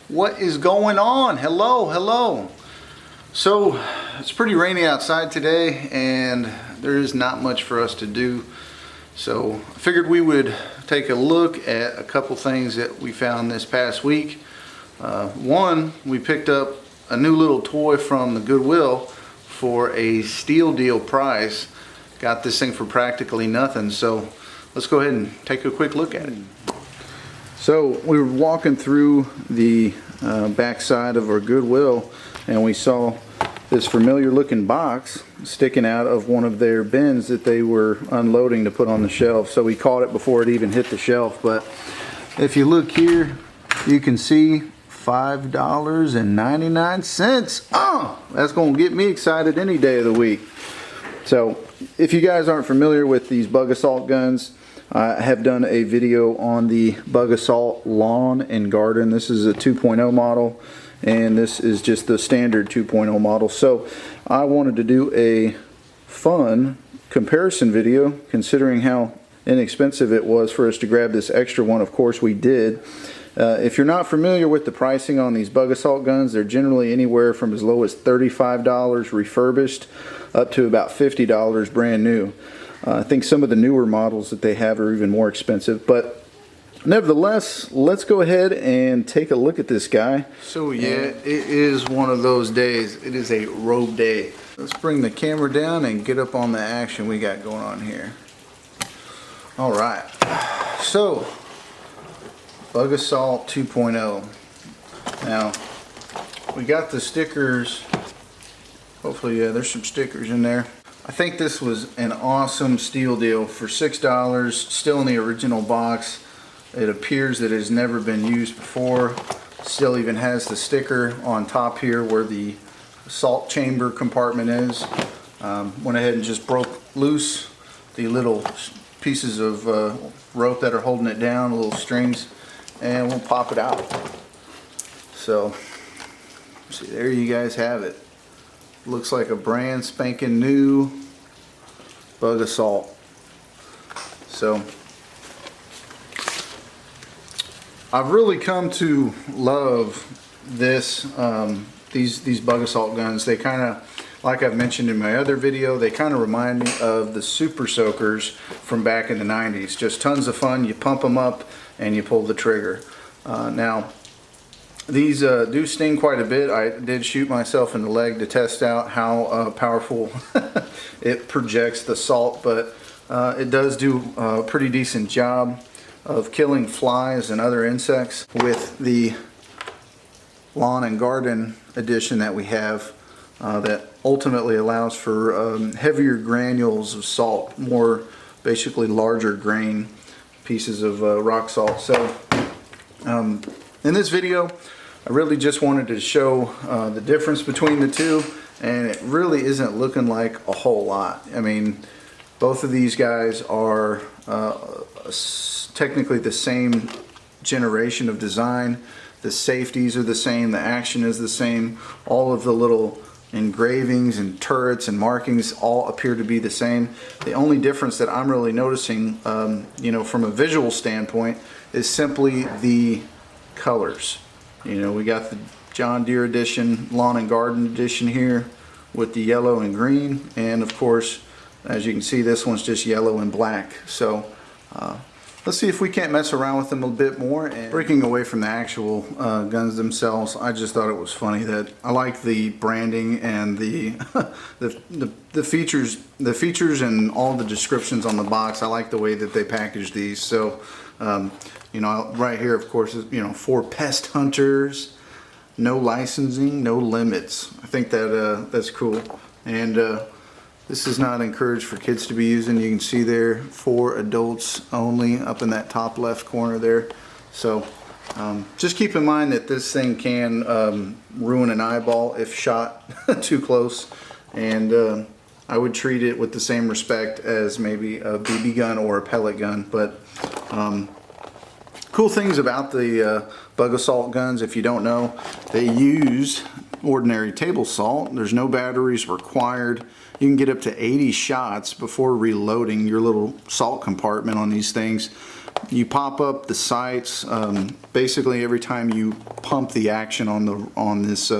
What is going on? Hello. So it's pretty rainy outside today and there is not much for us to do. So I figured we would take a look at a couple things that we found this past week. One, we picked up a new little toy from the Goodwill for a steal deal price. Got this thing for practically nothing. So let's go ahead and take a quick look at it. So we were walking through the back side of our Goodwill and we saw this familiar looking box sticking out of one of their bins that they were unloading to put on the shelf. So we caught it before it even hit the shelf. But if you look here, you can see $5.99. Oh, that's going to get me excited any day of the week. So if you guys aren't familiar with these bug assault guns, I have done a video on the Bug Assault Lawn and Garden. This is a 2.0 model, and this is just the standard 2.0 model. So I wanted to do a fun comparison video, considering how inexpensive it was for us to grab this extra one. Of course we did. If you're not familiar with the pricing on these Bug Assault guns, they're generally anywhere from as low as $35 refurbished up to about $50 brand new. I think some of the newer models that they have are even more expensive, but nevertheless, let's go ahead and take a look at this guy. So yeah, it is one of those days. It is a robe day. Let's bring the camera down and get up on the action we got going on here. All right, so Bug Assault 2.0. Now, we got the stickers. Hopefully, yeah, there's some stickers in there. I think this was an awesome steal deal for $6, still in the original box. It appears that it has never been used before. Still even has the sticker on top here where the salt chamber compartment is. Went ahead and just broke loose the little pieces of rope that are holding it down, little strings, and we'll pop it out. So, see, there you guys have it. Looks like a brand spanking new Bug Assault. So I've really come to love this these Bug Assault guns. They kind of, like I've mentioned in my other video, they kind of remind me of the Super Soakers from back in the 90s. Just tons of fun. You pump them up and you pull the trigger. Now these do sting quite a bit. I did shoot myself in the leg to test out how powerful it projects the salt, but it does do a pretty decent job of killing flies and other insects. With the Lawn and Garden edition that we have, that ultimately allows for heavier granules of salt, more basically larger grain pieces of rock salt. So in this video, I really just wanted to show the difference between the two, and it really isn't looking like a whole lot. I mean, both of these guys are technically the same generation of design. The safeties are the same, the action is the same, all of the little engravings and turrets and markings all appear to be the same. The only difference that I'm really noticing, you know, from a visual standpoint, is simply the colors. You know, we got the John Deere edition, Lawn and Garden edition here with the yellow and green, and of course, as you can see, this one's just yellow and black. So let's see if we can't mess around with them a bit more. And breaking away from the actual guns themselves, I just thought it was funny that I like the branding and the the features and all the descriptions on the box. I like the way that they package these. So you know, right here, of course, you know, for pest hunters, no licensing, no limits. I think that that's cool. And this is not encouraged for kids to be using. You can see there, for adults only, up in that top left corner there. So just keep in mind that this thing can ruin an eyeball if shot too close, and I would treat it with the same respect as maybe a BB gun or a pellet gun. But cool things about the Bug Assault guns, if you don't know, they use ordinary table salt. There's no batteries required. You can get up to 80 shots before reloading your little salt compartment on these things. You pop up the sights. Basically, every time you pump the action on this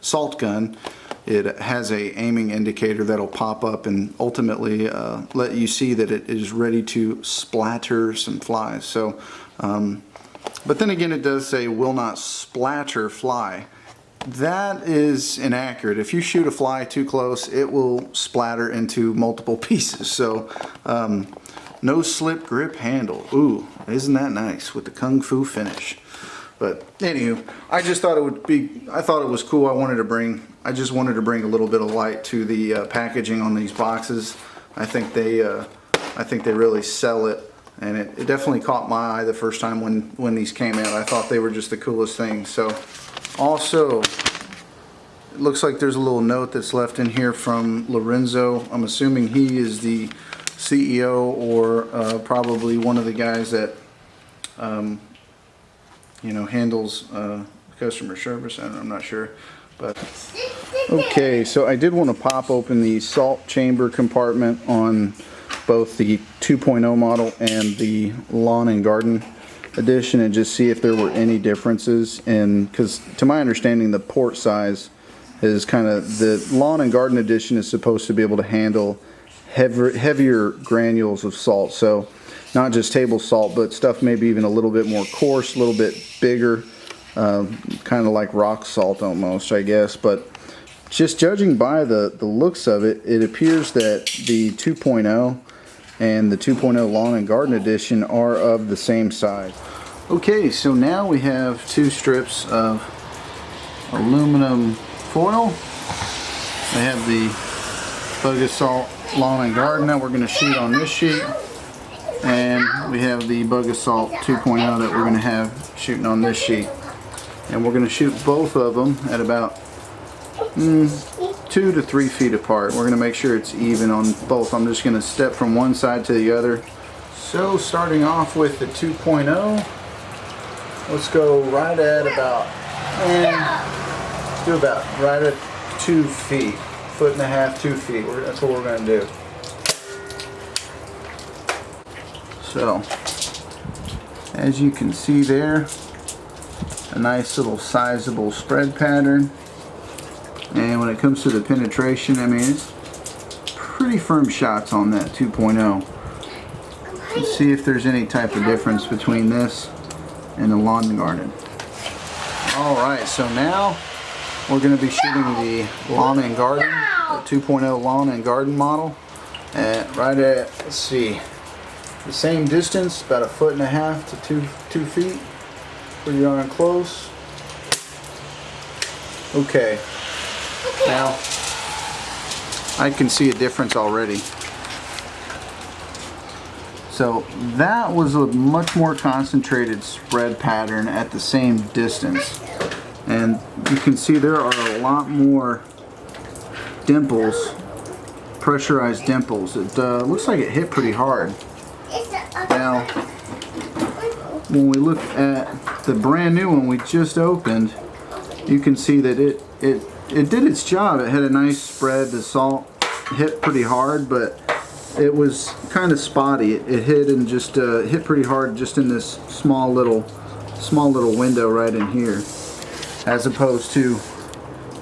salt gun, it has a aiming indicator that'll pop up and ultimately let you see that it is ready to splatter some flies. So, but then again, it does say will not splatter fly. That is inaccurate. If you shoot a fly too close, it will splatter into multiple pieces. So, no slip grip handle. Ooh, isn't that nice with the kung fu finish? But anywho, I just thought it would be. I thought it was cool. I just wanted to bring a little bit of light to the packaging on these boxes. I think they really sell it, and it definitely caught my eye the first time when these came out. I thought they were just the coolest thing. So, also, it looks like there's a little note that's left in here from Lorenzo. I'm assuming he is the CEO or probably one of the guys that handles customer service. I'm not sure, but okay. So I did want to pop open the salt chamber compartment on both the 2.0 model and the lawn and garden edition and just see if there were any differences. And because to my understanding, the port size is kind of, the lawn and garden edition is supposed to be able to handle heavier granules of salt. So not just table salt, but stuff maybe even a little bit more coarse, a little bit bigger, kind of like rock salt almost, I guess. But just judging by the looks of it, it appears that the 2.0 and the 2.0 Lawn and Garden Edition are of the same size. Okay, so now we have 2 strips of aluminum foil. I have the Bug Assault Lawn and Garden that we're going to shoot on this sheet, and we have the Bug Assault 2.0 that we're going to have shooting on this sheet. And we're going to shoot both of them at about 2 to 3 feet apart. We're going to make sure it's even on both. I'm just going to step from one side to the other. So starting off with the 2.0, let's go right at about, do about right at 2 feet, 1.5 feet, 2 feet. That's what we're going to do. So, as you can see there, a nice little sizable spread pattern. And when it comes to the penetration, I mean, it's pretty firm shots on that 2.0. Let's see if there's any type of difference between this and the lawn and garden. Alright, so now we're going to be shooting the lawn and garden, the 2.0 lawn and garden model, at right at, let's see, the same distance, about 1.5 feet to 2 feet. Pretty darn close. Okay. Now, I can see a difference already. So that was a much more concentrated spread pattern at the same distance. And you can see there are a lot more dimples, pressurized dimples. It looks like it hit pretty hard. Now, when we look at the brand new one we just opened, you can see that it did its job. It had a nice spread. The salt hit pretty hard, but it was kind of spotty. It hit and just hit pretty hard just in this small little window right in here, as opposed to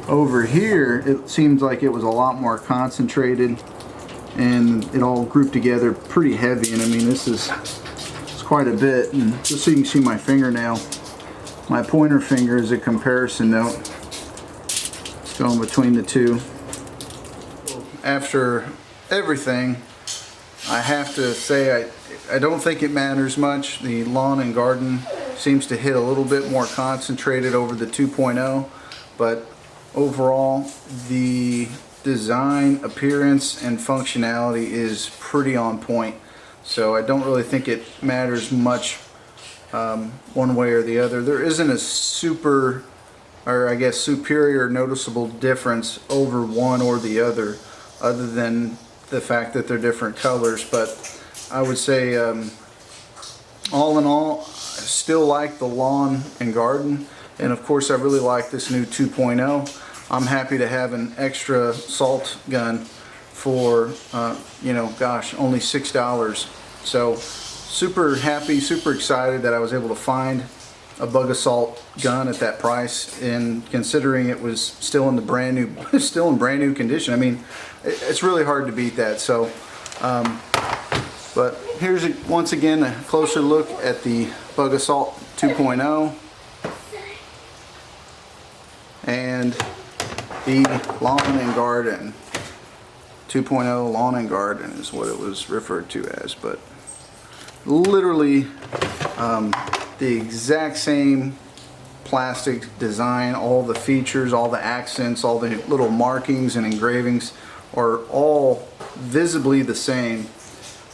over here. It seems like it was a lot more concentrated and it all grouped together pretty heavy. And I mean, it's quite a bit. And just so you can see my fingernail, my pointer finger is a comparison note. It's going between the two. After everything, I have to say I don't think it matters much. The lawn and garden seems to hit a little bit more concentrated over the 2.0, but overall the design, appearance, and functionality is pretty on point. So I don't really think it matters much one way or the other. There isn't a super, or I guess superior, noticeable difference over one or the other than the fact that they're different colors. But I would say all in all, I still like the lawn and garden, and of course I really like this new 2.0. I'm happy to have an extra salt gun for, you know, gosh, only $6. So super happy, super excited that I was able to find a bug assault gun at that price, and considering it was still in the brand new condition. I mean, it's really hard to beat that. So but here's once again a closer look at the Bug Assault 2.0 and the Lawn and Garden 2.0. Lawn and Garden is what it was referred to as, but literally the exact same plastic design. All the features, all the accents, all the little markings and engravings are all visibly the same.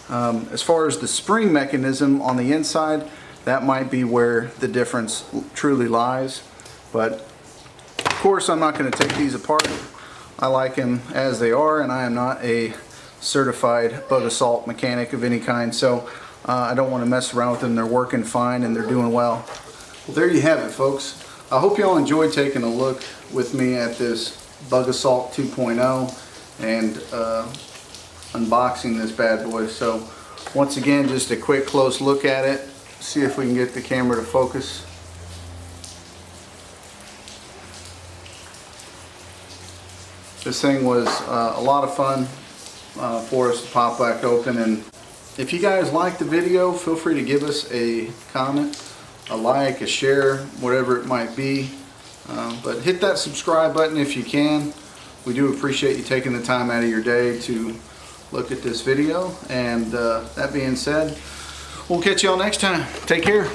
As far as the spring mechanism on the inside, that might be where the difference truly lies, but of course I'm not going to take these apart. I like them as they are, and I am not a certified bug assault mechanic of any kind, so I don't want to mess around with them. They're working fine and they're doing well. Well, there you have it, folks. I hope y'all enjoyed taking a look with me at this Bug Assault 2.0 and unboxing this bad boy. So once again, just a quick close look at it. See if we can get the camera to focus. This thing was a lot of fun for us to pop back open, and if you guys like the video, feel free to give us a comment, a like, a share, whatever it might be. But hit that subscribe button if you can. We do appreciate you taking the time out of your day to look at this video. And that being said, we'll catch y'all next time. Take care.